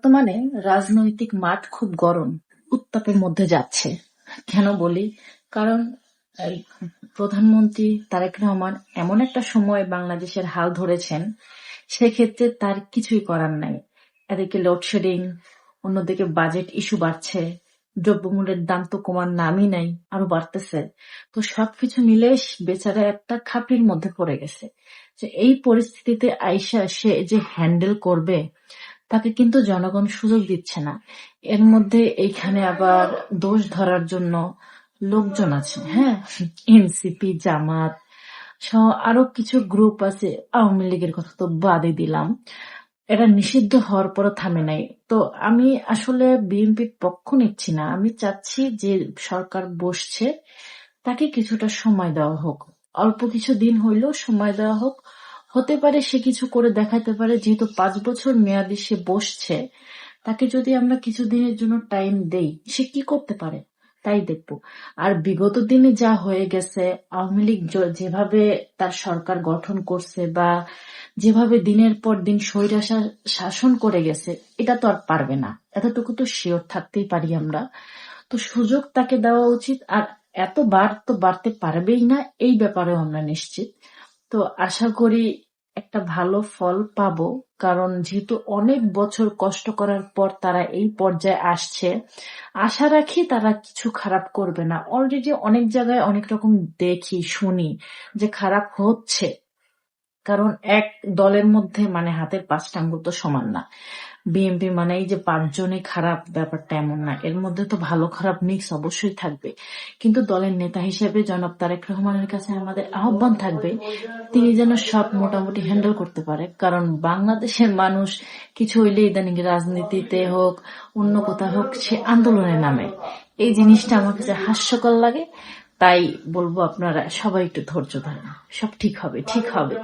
বর্তমানে রাজনৈতিক মাঠ খুব গরম, উত্তাপের মধ্যে যাচ্ছে। কেন বলি? কারণ এই প্রধানমন্ত্রী তারেক রহমান এমন একটা সময় বাংলাদেশের হাল ধরেছেন, সেক্ষেত্রে তার কিছুই করার নাই। এদিকে লোডশেডিং, অন্যদিকে বাজেট ইস্যু বাড়ছে, দ্রব্যমূল্যের দাম তো কমার নামই নাই, আরো বাড়তেছে। তো সবকিছু মিলে বেচারা একটা খাপড়ির মধ্যে পড়ে গেছে, যে এই পরিস্থিতিতে আইসা সে যে হ্যান্ডেল করবে, তাকে কিন্তু জনগণ সুযোগ দিচ্ছে না। এর মধ্যে এইখানে আবার দোষ ধরার জন্য লোকজন আছে, হ্যাঁ, এনসিপি, জামাত সহ আরো কিছু গ্রুপ আছে। আওয়ামী লীগের কথা তো বাদই দিলাম, এরা নিষিদ্ধ হওয়ার পরও থামে নাই। তো আমি আসলে বিএনপির পক্ষ নিচ্ছি না, আমি চাচ্ছি যে সরকার বসছে, তাকে কিছুটা সময় দেওয়া হোক, অল্প কিছু দিন হইলেও সময় দেওয়া হোক। হতে পারে সে কিছু করে দেখাতে পারে, যেহেতু 5 বছর মেয়াদি সে বসছে, তাকে যদি আমরা কিছু দিনের জন্য টাইম দেই, সে কি করতে পারে তাই দেখবো। আর বিগত দিনে যা হয়ে গেছে, আওয়ামী লীগ যেভাবে তার সরকার গঠন করছে বা যেভাবে দিনের পর দিন স্বৈরাচার শাসন করে গেছে, এটা তো আর পারবে না, এতটুকু তো শিওর থাকতেই পারি আমরা। তো সুযোগ তাকে দেওয়া উচিত। আর এতবার তো বাড়তে পারবেই না, এই ব্যাপারেও আমরা নিশ্চিত। তো আশা করি একটা ভালো ফল পাবো, কারণ যেহেতু অনেক বছর কষ্ট করার পর তারা এই পর্যায়ে আসছে, আশা রাখি তারা কিছু খারাপ করবে না। অলরেডি অনেক জায়গায় অনেক রকম দেখি শুনি যে খারাপ হচ্ছে, কারণ এক দলের মধ্যে মানে হাতের 5টা আঙ্গুল তো সমান না। বিএনপি মানেই যে 5জনই খারাপ, ব্যাপারটা এমন না, এর মধ্যে তো ভালো খারাপ মিক্স অবশ্যই থাকবে। কিন্তু দলের নেতা হিসেবে জনাব তারেক রহমানের কাছে আমাদের আহ্বান থাকবে, তিনি যেন সব মোটামুটি হ্যান্ডেল করতে পারে। কারণ বাংলাদেশের মানুষ কিছু হইলে ইদানিং রাজনীতিতে হোক, অন্য কোথাও হোক, সে আন্দোলনে নামে। এই জিনিসটা আমার কাছে হাস্যকর লাগে। তাই বলবো, আপনারা সবাই একটু ধৈর্য ধরেন, সব ঠিক হবে, ঠিক হবে।